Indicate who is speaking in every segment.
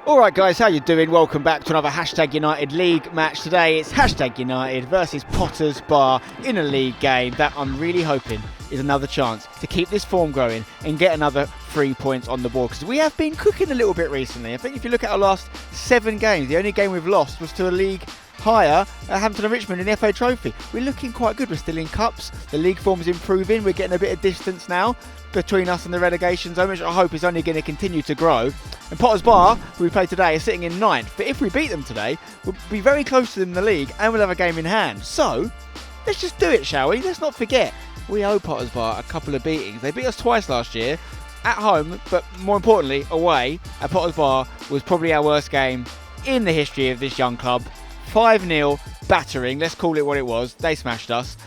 Speaker 1: Alright guys, how you doing? Welcome back to another Hashtag United League match. Today it's Hashtag United versus Potters Bar in a league game that I'm really hoping is another chance to keep this form going and get another 3 points on the board, because we have been cooking a little bit recently. I think if you look at our last 7 games, the only game we've lost was to a league higher at Hampton and Richmond in the FA Trophy. We're looking quite good. We're still in cups. The league form is improving. We're getting a bit of distance now between us and the relegation zone, which I hope is only going to continue to grow. And Potters Bar, who we play today, is sitting in 9th. But if we beat them today, we'll be very close to them in the league and we'll have a game in hand. So, let's just do it, shall we? Let's not forget, we owe Potters Bar a couple of beatings. They beat us twice last year, at home, but more importantly, away at Potters Bar was probably our worst game in the history of this young club. 5-0 battering, let's call it what it was. They smashed us.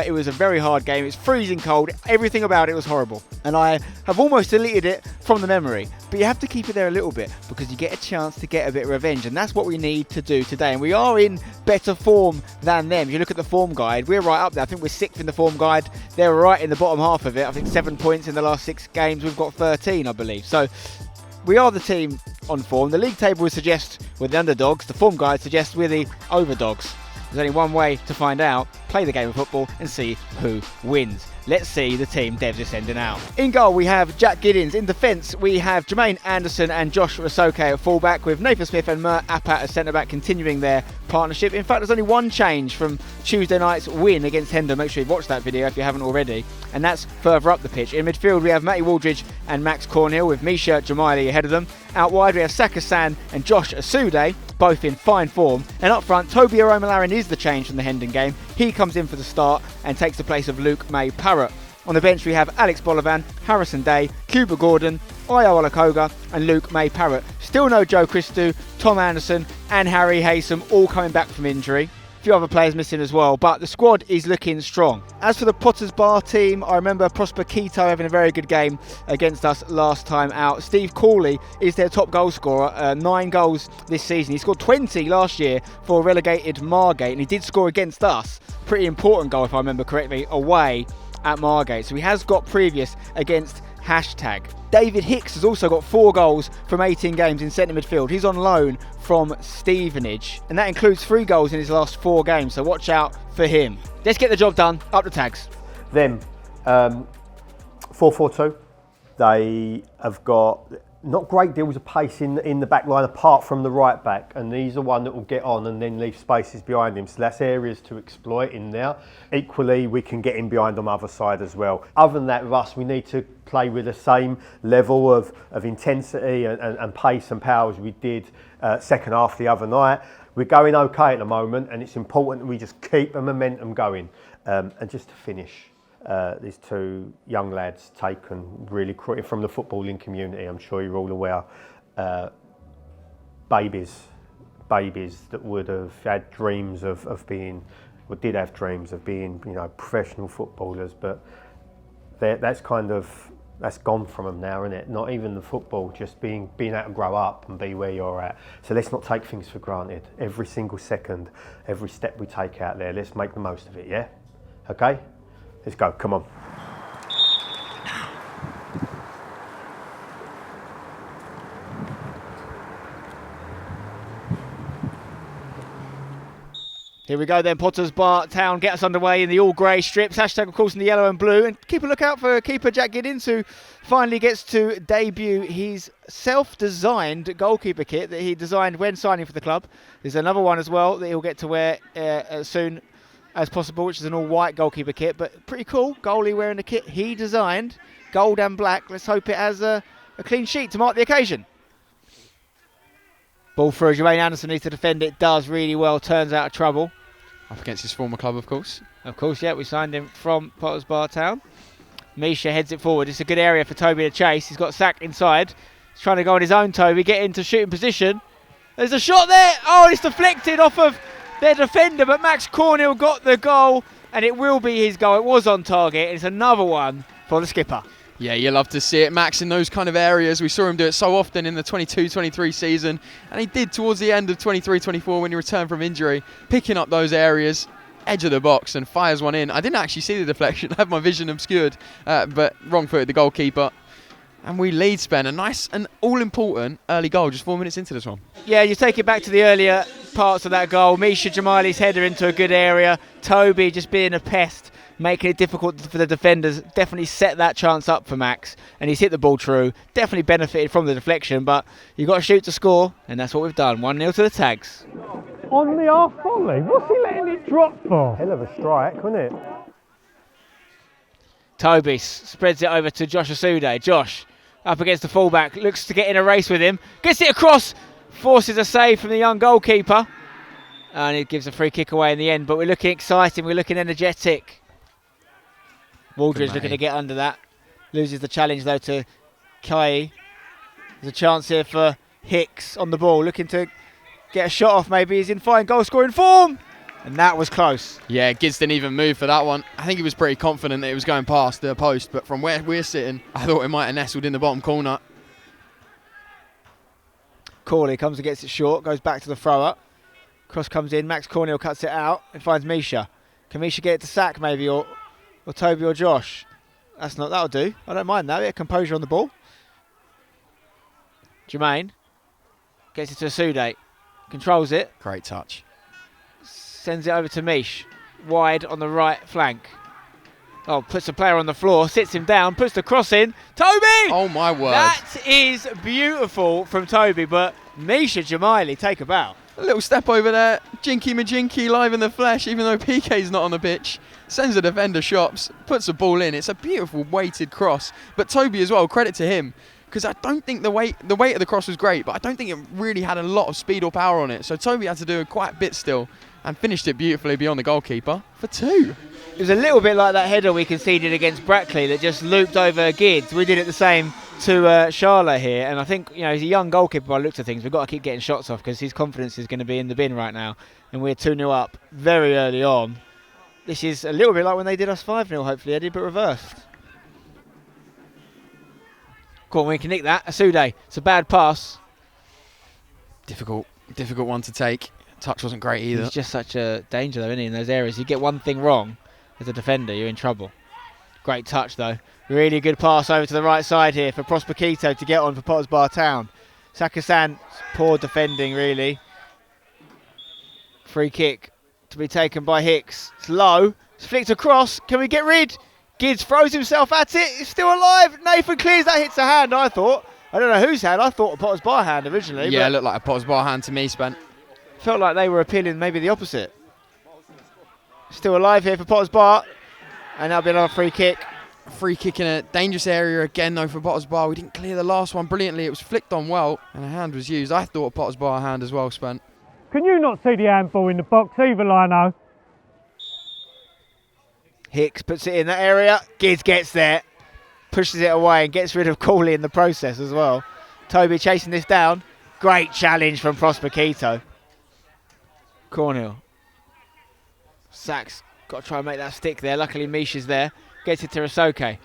Speaker 1: It was a very hard game. It's freezing cold. Everything about it was horrible. And I have almost deleted it from the memory. But you have to keep it there a little bit because you get a chance to get a bit of revenge. And that's what we need to do today. And we are in better form than them. If you look at the form guide, we're right up there. I think we're 6th in the form guide. They're right in the bottom half of it. I think 7 points in the last 6 games. We've got 13, I believe. So we are the team on form. The league table would suggest we're the underdogs. The form guide suggests we're the overdogs. There's only one way to find out: play the game of football and see who wins. Let's see the team Devs is sending out. In goal we have Jack Giddins. In defence we have Jermaine Anderson and Josh Rasoke at fullback, with Nathan Smith and Mert Apat as centre-back, continuing their partnership. In fact, there's only one change from Tuesday night's win against Hendon. Make sure you've watched that video if you haven't already. And that's further up the pitch. In midfield we have Matty Waldridge and Max Cornhill, with Misha Jamili ahead of them. Out wide we have Saka San and Josh Asude, both in fine form. And up front, Toby Aromalarin is the change from the Hendon game. He comes in for the start and takes the place of Luke May Parrott. On the bench we have Alex Bolivan, Harrison Day, Cuba Gordon, Io Olakoga and Luke May Parrott. Still no Joe Christou, Tom Anderson and Harry Haysom, all coming back from injury. A few other players missing as well, but the squad is looking strong. As for the Potters Bar team, I remember Prosper Quito having a very good game against us last time out. Steve Cooley is their top goal scorer, 9 goals this season. He scored 20 last year for relegated Margate, and he did score against us. Pretty important goal, if I remember correctly, away at Margate. So he has got previous against Hashtag. David Hicks has also got 4 goals from 18 games in centre midfield. He's on loan from Stevenage, and that includes 3 goals in his last 4 games, so watch out for him. Let's get the job done. Up the tags.
Speaker 2: Them, 4-4-2. They have got not great deals of pace in the back line, apart from the right back, and he's the one that will get on and then leave spaces behind him, so that's areas to exploit in there. Equally, we can get in behind on the other side as well. Other than that, Russ, we need to play with the same level of intensity and pace and power as we did second half the other night. We're going okay at the moment, and it's important that we just keep the momentum going. And just to finish, these 2 young lads taken really from the footballing community, I'm sure you're all aware, babies that would have had dreams of being, or did have dreams of being, professional footballers, but that's gone from them now, isn't it? Not even the football, just being able to grow up and be where you're at. So let's not take things for granted. Every single second, every step we take out there, let's make the most of it, yeah? Okay? Let's go, come on.
Speaker 1: Here we go then, Potters Bar Town get us underway in the all grey strips. Hashtag, of course, in the yellow and blue. And keep a lookout for keeper Jack Giddins, who finally gets to debut his self-designed goalkeeper kit that he designed when signing for the club. There's another one as well that he'll get to wear as soon as possible, which is an all-white goalkeeper kit. But pretty cool, goalie wearing the kit he designed, gold and black. Let's hope it has a clean sheet to mark the occasion. Ball through, Jermaine Anderson needs to defend it, does really well, turns out of trouble.
Speaker 3: Up against his former club, of course.
Speaker 1: Of course, yeah, we signed him from Potters Bar Town. Misha heads it forward. It's a good area for Toby to chase. He's got Sack inside. He's trying to go on his own, Toby, get into shooting position. There's a shot there. Oh, it's deflected off of their defender, but Max Cornhill got the goal, and it will be his goal. It was on target. It's another one for the skipper.
Speaker 3: Yeah, you love to see it, Max, in those kind of areas. We saw him do it so often in the 22-23 season, and he did towards the end of 23-24 when he returned from injury, picking up those areas, edge of the box, and fires one in. I didn't actually see the deflection. I had my vision obscured, but wrong-footed the goalkeeper. And we lead, Spen. A nice and all-important early goal just 4 minutes into this one.
Speaker 1: Yeah, you take it back to the earlier parts of that goal. Misha Jamali's header into a good area. Toby just being a pest, making it difficult for the defenders. Definitely set that chance up for Max, and he's hit the ball true. Definitely benefited from the deflection, but you've got to shoot to score, and that's what we've done. 1-0 to the Tags.
Speaker 4: On the half volley, what's he letting it drop for?
Speaker 2: Hell of a strike, wasn't it?
Speaker 1: Toby spreads it over to Josh Asude. Josh up against the fullback, looks to get in a race with him, gets it across, forces a save from the young goalkeeper, and it gives a free kick away in the end. But we're looking exciting, we're looking energetic. Waldridge looking to get under that, loses the challenge though to Kai. There's a chance here for Hicks on the ball, looking to get a shot off. Maybe he's in fine goal scoring form, and that was close.
Speaker 3: Yeah, Gids didn't even move for that one. I think he was pretty confident that it was going past the post, but from where we're sitting, I thought it might have nestled in the bottom corner.
Speaker 1: Corley comes and gets it short, goes back to the thrower. Cross comes in, Max Cornell cuts it out and finds Misha. Can Misha get it to Sack maybe, or Toby or Josh? That'll do. I don't mind that. Composure on the ball. Jermaine gets it to Asude. Controls it.
Speaker 3: Great touch.
Speaker 1: Sends it over to Mish. Wide on the right flank. Oh, puts the player on the floor, sits him down, puts the cross in. Toby!
Speaker 3: Oh my word.
Speaker 1: That is beautiful from Toby, but Misha Jamali, take a bow.
Speaker 3: A little step over there. Jinky Majinky live in the flesh, even though PK's not on the pitch. Sends the defender shops, puts the ball in. It's a beautiful weighted cross. But Toby as well, credit to him, because I don't think the weight of the cross was great, but I don't think it really had a lot of speed or power on it. So Toby had to do quite a bit still and finished it beautifully beyond the goalkeeper for 2.
Speaker 1: It was a little bit like that header we conceded against Brackley that just looped over Gids. We did it the same to Charlotte here, and I think he's a young goalkeeper by the looks of things. We've got to keep getting shots off because his confidence is going to be in the bin right now, and we're 2-0 up very early on. This is a little bit like when they did us 5-0, hopefully, Eddie, but reversed. Go on, we can nick that. Asude, it's a bad pass.
Speaker 3: Difficult one to take. Touch wasn't great either.
Speaker 1: He's just such a danger, though, isn't he, in those areas? You get one thing wrong as a defender, you're in trouble. Great touch, though. Really good pass over to the right side here for Prosper Quito to get on for Potters Bar Town. Sakasan, poor defending, really. Free kick to be taken by Hicks. It's low. It's flicked across. Can we get rid? Gids throws himself at it. It's still alive. Nathan clears. That hits a hand, I thought. I don't know whose hand. I thought a Potters Bar hand originally.
Speaker 3: Yeah, it looked like a Potters Bar hand to me, Spen.
Speaker 1: Felt like they were appealing maybe the opposite. Still alive here for Potters Bar. And that'll be another free kick.
Speaker 3: Free kick in a dangerous area again, though, for Potters Bar. We didn't clear the last one brilliantly. It was flicked on well, and a hand was used. I thought a Potters Bar hand as well, Spen.
Speaker 4: Can you not see the handball in the box either, Lino?
Speaker 1: Hicks puts it in that area. Gids gets there. Pushes it away and gets rid of Cooley in the process as well. Toby chasing this down. Great challenge from Prosper Quito. Cornell. Sachs got to try and make that stick there. Luckily Misha's there. Gets it to Rasoke.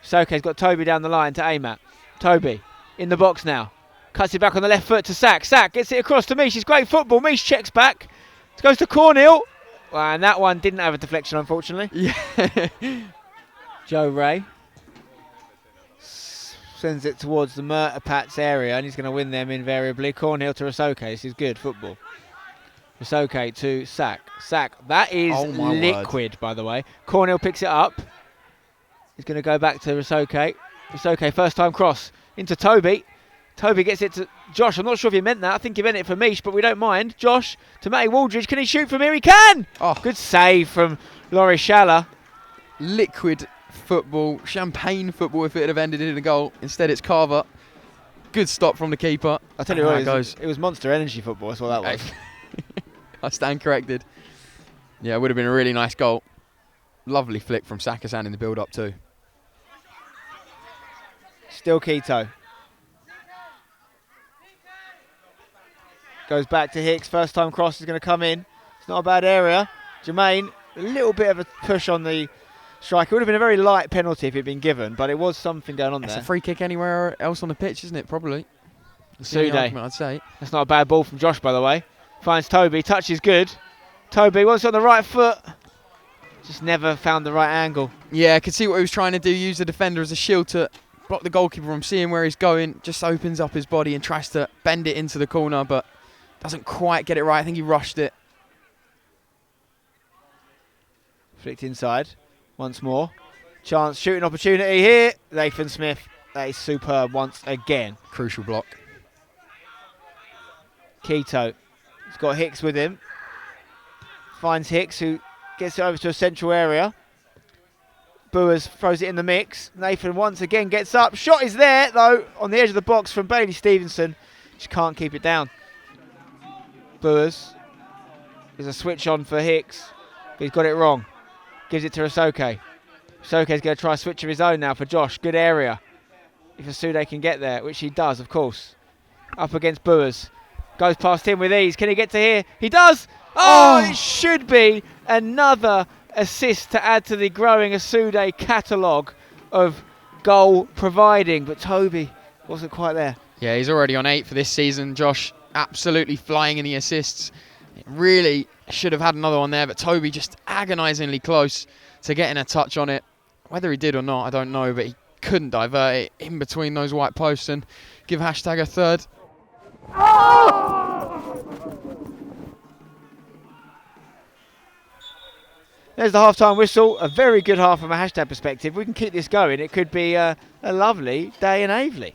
Speaker 1: Rasoke's got Toby down the line to aim at. Toby in the box now. Cuts it back on the left foot to Sack. Sack gets it across to Mish. It's great football. Mish checks back. It goes to Cornell. Well, and that one didn't have a deflection, unfortunately.
Speaker 3: Yeah.
Speaker 1: Joe Ray sends it towards the Murtapats area, and he's going to win them invariably. Cornell to Rasoke. This is good football. Rasoke to Sack. Sack, that is liquid, by the way. Cornell picks it up. He's going to go back to Rasoke. Rasoke, first time cross into Toby. Toby gets it to Josh. I'm not sure if he meant that. I think he meant it for Mish, but we don't mind. Josh to Matty Waldridge. Can he shoot from here? He can!
Speaker 3: Oh.
Speaker 1: Good save from Laurie Schaller.
Speaker 3: Liquid football, champagne football if it had ended in a goal. Instead it's Carver. Good stop from the keeper.
Speaker 1: I'll tell you what, it was Monster Energy football. That's what that was.
Speaker 3: I stand corrected. Yeah, it would have been a really nice goal. Lovely flick from Sakasan in the build-up too.
Speaker 1: Still Quito. Goes back to Hicks. First time cross is going to come in. It's not a bad area. Jermaine, a little bit of a push on the striker. It would have been a very light penalty if it had been given, but it was something going on there.
Speaker 3: It's a free kick anywhere else on the pitch, isn't it? Probably.
Speaker 1: Sude.
Speaker 3: I'd say.
Speaker 1: That's not a bad ball from Josh, by the way. Finds Toby. Touch is good. Toby wants it on the right foot. Just never found the right angle.
Speaker 3: Yeah, I could see what he was trying to do. Use the defender as a shield to block the goalkeeper from seeing where he's going, just opens up his body and tries to bend it into the corner, but doesn't quite get it right. I think he rushed it.
Speaker 1: Flicked inside once more. Chance, shooting opportunity here. Nathan Smith, that is superb once again.
Speaker 3: Crucial block.
Speaker 1: Keto, he's got Hicks with him. Finds Hicks, who gets it over to a central area. Boers throws it in the mix. Nathan once again gets up. Shot is there, though, on the edge of the box from Bailey Stevenson. Just can't keep it down. Boers. There's a switch on for Hicks, but he's got it wrong. Gives it to Asoke. Asoke's going to try a switch of his own now for Josh. Good area. If Asude can get there, which he does, of course. Up against Boers. Goes past him with ease. Can he get to here? He does! Oh, it should be another assist to add to the growing Asude catalogue of goal providing, but Toby wasn't quite there.
Speaker 3: Yeah, he's already on 8 for this season. Josh absolutely flying in the assists. It really should have had another one there, but Toby just agonisingly close to getting a touch on it. Whether he did or not, I don't know, but he couldn't divert it in between those white posts and give hashtag a third.
Speaker 1: There's the half-time whistle. A very good half from a hashtag perspective. We can keep this going. It could be a lovely day in Aveley.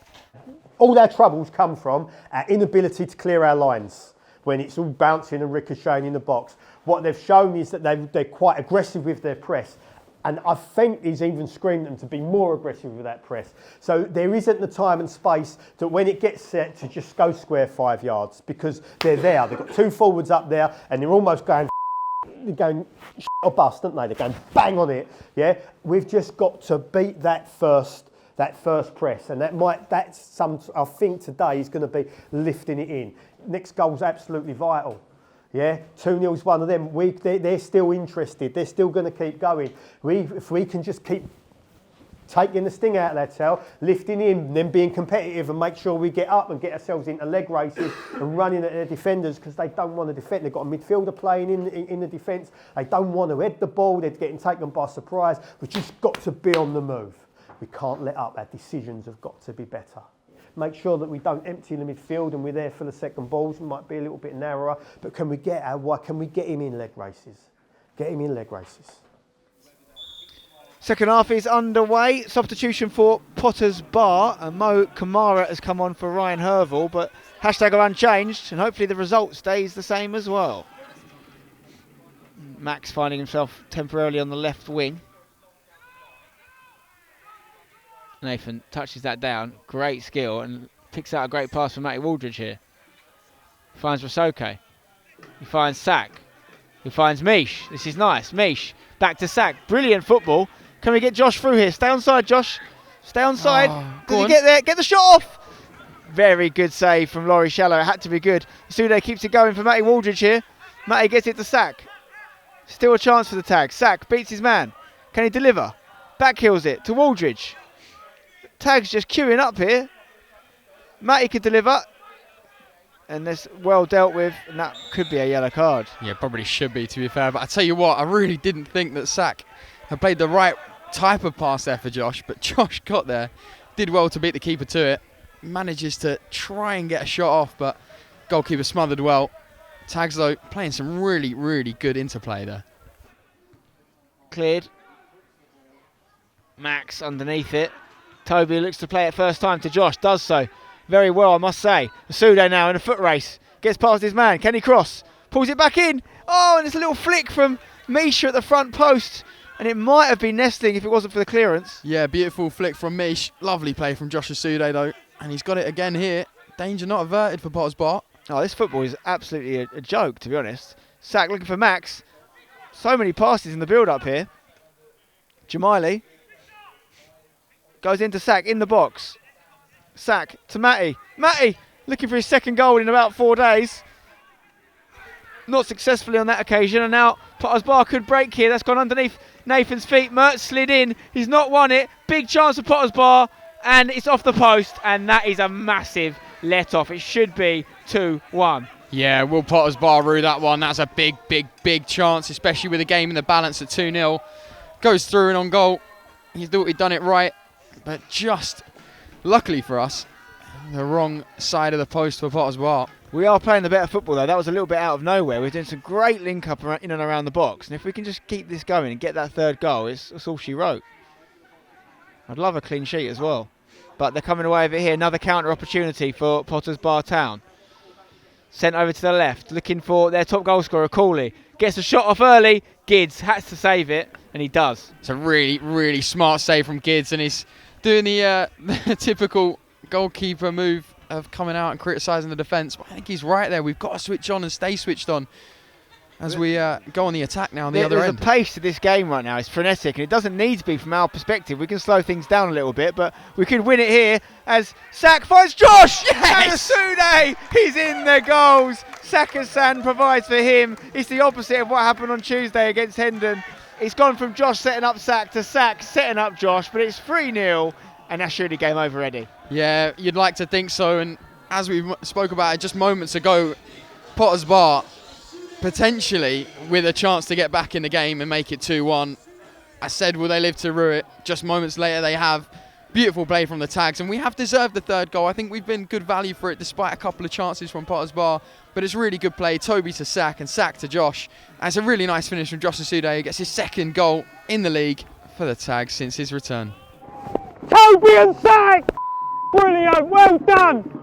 Speaker 2: All our troubles come from our inability to clear our lines when it's all bouncing and ricocheting in the box. What they've shown is that they're quite aggressive with their press. And I think he's even screamed them to be more aggressive with that press. So there isn't the time and space that when it gets set to just go square 5 yards, because they're there. They've got 2 forwards up there and they're almost going or bust, aren't they? They're going bang on it. Yeah, we've just got to beat that first press, and I think today is going to be lifting it in. Next goal's absolutely vital. Yeah, 2-0's one of them. They're still interested. They're still going to keep going. If we can just keep taking the sting out of their tail, lifting in, then being competitive and make sure we get up and get ourselves into leg races and running at their defenders, because they don't want to defend. They've got a midfielder playing in the defence. They don't want to head the ball. They're getting taken by surprise. We've just got to be on the move. We can't let up. Our decisions have got to be better. Make sure that we don't empty the midfield and we're there for the second balls. It might be a little bit narrower, but can we get him in leg races? Get him in leg races.
Speaker 1: Second half is underway. Substitution for Potter's Bar. And Mo Kamara has come on for Ryan Hervel, but hashtag are unchanged, and hopefully the result stays the same as well. Max finding himself temporarily on the left wing. Nathan touches that down. Great skill and picks out a great pass from Matty Waldridge here. He finds Rasoke. He finds Sack. He finds Mish. This is nice. Mish back to Sack. Brilliant football. Can we get Josh through here? Stay onside, Josh. Stay onside. Does he get there? Get the shot off. Very good save from Laurie Shallow. It had to be good. Sude keeps it going for Matty Waldridge here. Matty gets it to Sack. Still a chance for the tag. Sack beats his man. Can he deliver? Backhills it to Waldridge. Tag's just queuing up here. Matty could deliver. And that's well dealt with. And that could be a yellow card.
Speaker 3: Yeah, probably should be, to be fair. But I tell you what, I really didn't think that Sack had played the right type of pass there for Josh. But Josh got there. Did well to beat the keeper to it. Manages to try and get a shot off. But goalkeeper smothered well. Tags, though, playing some really, really good interplay there.
Speaker 1: Cleared. Max underneath it. Toby looks to play it first time to Josh. Does so very well, I must say. Asude now in a foot race. Gets past his man. Can he cross? Pulls it back in. Oh, and it's a little flick from Misha at the front post. And it might have been nesting if it wasn't for the clearance.
Speaker 3: Yeah, beautiful flick from Mish. Lovely play from Josh Asude, though. And he's got it again here. Danger not averted for Potter's Bar.
Speaker 1: Oh, this football is absolutely a joke, to be honest. Sack looking for Max. So many passes in the build-up here. Jamaili goes into Sack in the box. Sack to Matty. Matty looking for his second goal in about 4 days. Not successfully on that occasion. And now Potter's Bar could break here. That's gone underneath Nathan's feet. Mertz slid in. He's not won it. Big chance for Potter's Bar. And it's off the post. And that is a massive let-off. It should be 2-1.
Speaker 3: Yeah, Will Potter's Bar rue that one. That's a big, big, big chance, especially with the game in the balance at 2-0. Goes through and on goal. He thought he'd done it right, but just luckily for us, the wrong side of the post for Potters Bar.
Speaker 1: We are playing the better football though. That was a little bit out of nowhere. We're doing some great link up in and around the box, and if we can just keep this going and get that third goal, it's all she wrote. I'd love a clean sheet as well, but they're coming away with it here. Another counter opportunity for Potters Bar Town. Sent over to the left, looking for their top goal scorer, Cooley. Gets a shot off early. Gids has to save it, and he does.
Speaker 3: It's a really, really smart save from Gids, and he's doing the typical goalkeeper move of coming out and criticising the defence. But I think he's right there. We've got to switch on and stay switched on as we go on the attack now on the other end.
Speaker 1: There's a pace to this game right now. It's frenetic, and it doesn't need to be from our perspective. We can slow things down a little bit, but we could win it here as Sak finds Josh!
Speaker 3: Yes!
Speaker 1: Asude! He's in the goals! Sakasan provides for him. It's the opposite of what happened on Tuesday against Hendon. It's gone from Josh setting up Sak to Sak setting up Josh, but it's 3-0, and that's surely game over already.
Speaker 3: Yeah, you'd like to think so, and as we spoke about it just moments ago, Potters Bar potentially with a chance to get back in the game and make it 2-1. I said, will they live to rue it? Just moments later they have. Beautiful play from the tags, and we have deserved the third goal. I think we've been good value for it despite a couple of chances from Potters Bar, but it's really good play. Toby to Sak and Sak to Josh. And it's a really nice finish from Josh Asude, who gets his second goal in the league for the tags since his return.
Speaker 4: Toby and Sak! Brilliant, well done!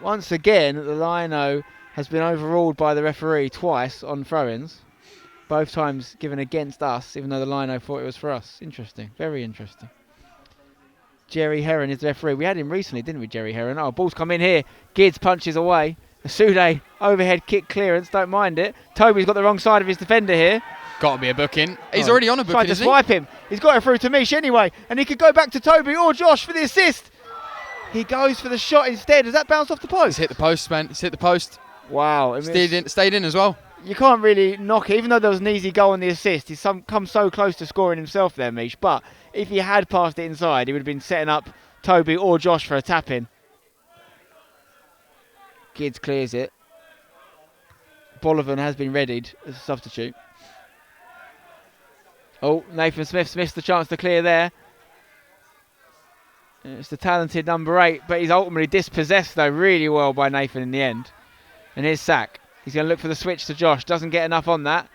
Speaker 1: Once again, the Lino has been overruled by the referee twice on throw-ins. Both times given against us, even though the Lino thought it was for us. Interesting, very interesting. Jerry Heron is the referee. We had him recently, didn't we, Jerry Heron? Oh, ball's come in here. Gids punches away. Asude, overhead kick clearance, don't mind it. Toby's got the wrong side of his defender here.
Speaker 3: Got to be a booking. He's already on a booking,
Speaker 1: Tried to swipe him. He's got it through to Mish anyway, and he could go back to Toby or Josh for the assist. He goes for the shot instead. Does that bounce off the post?
Speaker 3: He's hit the post, man. He's hit the post.
Speaker 1: Wow.
Speaker 3: Stayed in as well.
Speaker 1: You can't really knock it, even though there was an easy goal on the assist. He's come so close to scoring himself there, Mish. But if he had passed it inside, he would have been setting up Toby or Josh for a tap-in. Gids clears it. Bolivan has been readied as a substitute. Oh, Nathan Smith's missed the chance to clear there. It's the talented number 8, but he's ultimately dispossessed though really well by Nathan in the end. And here's Sak. He's going to look for the switch to Josh. Doesn't get enough on that.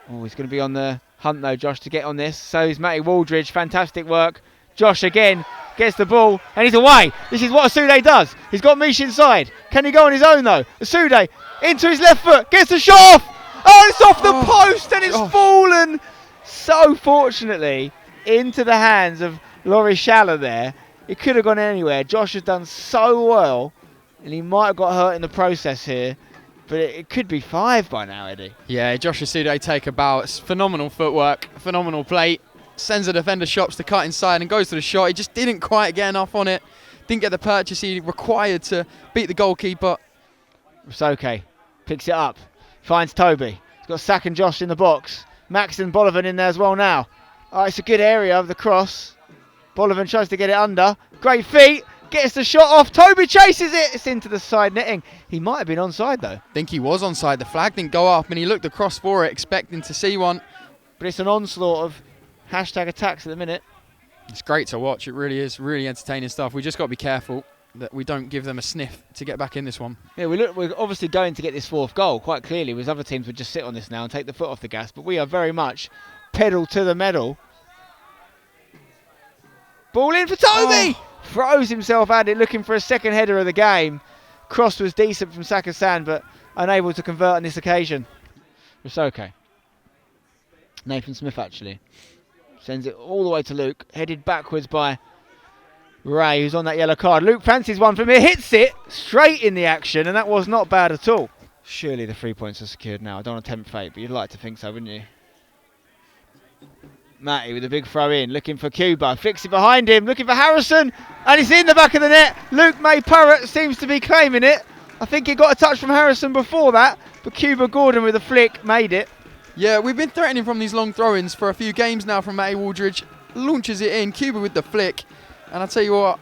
Speaker 1: Oh, he's going to be on the hunt though, Josh, to get on this. So is Matty Waldridge. Fantastic work. Josh again gets the ball and he's away. This is what Asude does. He's got Mish inside. Can he go on his own though? Asude into his left foot. Gets the shot off. Oh, it's off the post and it's fallen so fortunately into the hands of Laurie Schaller there. It could have gone anywhere. Josh has done so well and he might have got hurt in the process here. But it could be 5 by now, Eddie.
Speaker 3: Yeah, Josh Asude take about. It's phenomenal footwork, phenomenal play. Sends the defender shots to cut inside and goes to the shot. He just didn't quite get enough on it. Didn't get the purchase he required to beat the goalkeeper.
Speaker 1: It's okay. Picks it up. Finds Toby. He's got Sak and Josh in the box. Max and Bolivan in there as well now. Oh, it's a good area of the cross. Bolivan tries to get it under. Great feet. Gets the shot off. Toby chases it. It's into the side netting. He might have been onside though.
Speaker 3: I think he was onside. The flag didn't go up and he looked across for it expecting to see one.
Speaker 1: But it's an onslaught of hashtag attacks at the minute.
Speaker 3: It's great to watch. It really is. Really entertaining stuff. We just got to be careful that we don't give them a sniff to get back in this one.
Speaker 1: Yeah, we're obviously going to get this 4th goal quite clearly, whereas other teams would just sit on this now and take the foot off the gas. But we are very much pedal to the metal. Ball in for Toby! Oh. Throws himself at it, looking for a second header of the game. Cross was decent from Sakasan, but unable to convert on this occasion. It's okay. Nathan Smith actually sends it all the way to Luke, headed backwards by Ray, who's on that yellow card. Luke fancies one from here, hits it straight in the action, and that was not bad at all. Surely the 3 points are secured now. I don't want to tempt fate, but you'd like to think so, wouldn't you? Matty with a big throw in, looking for Cuba, flicks it behind him, looking for Harrison, and it's in the back of the net. Luke May Parrott seems to be claiming it. I think he got a touch from Harrison before that, but Cuba Gordon with a flick made it.
Speaker 3: Yeah, we've been threatening from these long throw-ins for a few games now from Matty Waldridge. Launches it in, Cuba with the flick, and I'll tell you what,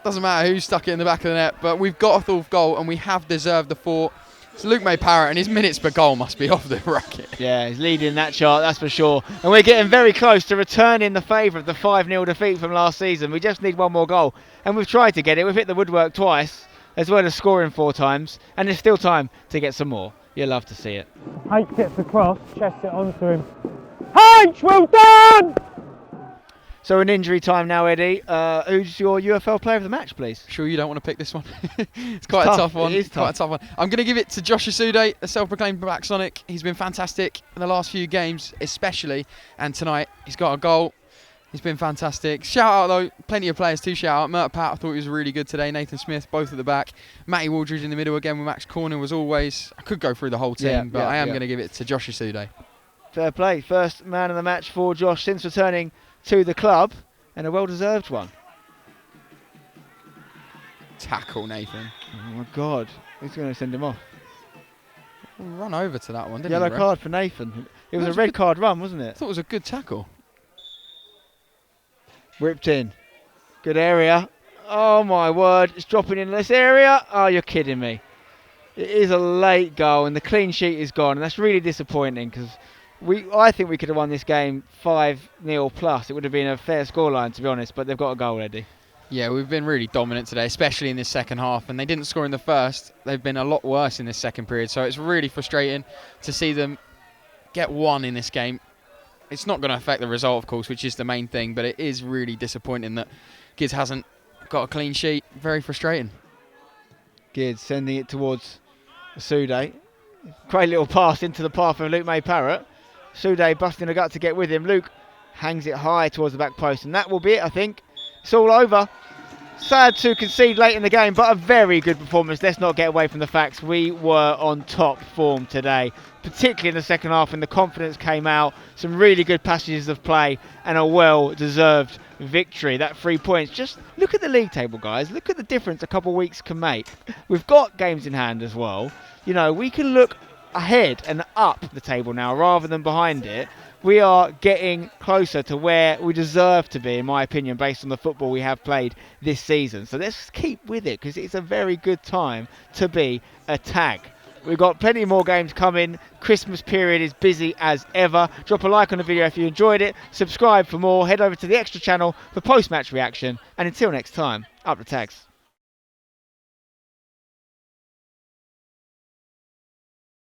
Speaker 3: doesn't matter who stuck it in the back of the net, but we've got a 4th goal and we have deserved the 4. It's Luke May Parrott, and his minutes per goal must be off the rocket.
Speaker 1: Yeah, he's leading that chart, that's for sure. And we're getting very close to returning the favour of the 5-0 defeat from last season. We just need one more goal. And we've tried to get it. We've hit the woodwork twice, as well as scoring 4 times. And there's still time to get some more. You'll love to see it.
Speaker 4: H gets across, chests it onto him. H, well done!
Speaker 1: So in injury time now, Eddie. Who's your UFL player of the match, please?
Speaker 3: Sure you don't want to pick this one? It's quite a tough one.
Speaker 1: It is
Speaker 3: Quite a tough one. I'm going to give it to Josh Asude, a self-proclaimed Black Sonic. He's been fantastic in the last few games, especially. And tonight, he's got a goal. He's been fantastic. Shout out, though, plenty of players to shout out. Mert Pat, I thought he was really good today. Nathan Smith, both at the back. Matty Waldridge in the middle again with Max Corner was always... I could go through the whole team, but I am going to give it to Josh Asude.
Speaker 1: Fair play. First man of the match for Josh since returning to the club. And a well-deserved one.
Speaker 3: Tackle, Nathan.
Speaker 1: Oh, my God. Who's going to send him off?
Speaker 3: Run over to that one, didn't
Speaker 1: Yellow
Speaker 3: he,
Speaker 1: card for Nathan. It was a red card run, wasn't
Speaker 3: I
Speaker 1: it?
Speaker 3: thought it was a good tackle.
Speaker 1: Whipped in. Good area. Oh, my word. It's dropping in this area. Oh, you're kidding me. It is a late goal, and the clean sheet is gone. And that's really disappointing because... I think we could have won this game 5-0 plus. It would have been a fair scoreline, to be honest, but they've got a goal, Eddie.
Speaker 3: Yeah, we've been really dominant today, especially in this second half, and they didn't score in the first. They've been a lot worse in this second period, so it's really frustrating to see them get one in this game. It's not going to affect the result, of course, which is the main thing, but it is really disappointing that Gids hasn't got a clean sheet. Very frustrating.
Speaker 1: Gids sending it towards Sude. Great little pass into the path of Luke May Parrott. Sude busting a gut to get with him. Luke hangs it high towards the back post, and that will be it, I think. It's all over. Sad to concede late in the game, but a very good performance. Let's not get away from the facts. We were on top form today, particularly in the second half, and the confidence came out. Some really good passages of play and a well-deserved victory. That 3 points. Just look at the league table, guys. Look at the difference a couple of weeks can make. We've got games in hand as well. You know, we can look ahead and up the table now rather than behind it. We are getting closer to where we deserve to be, in my opinion, based on the football we have played this season. So let's keep with it because it's a very good time to be a tag. We've got plenty more games coming. Christmas period is busy as ever. Drop a like on the video if you enjoyed it. Subscribe for more. Head over to the Extra channel for post-match reaction. And until next time, up the tags.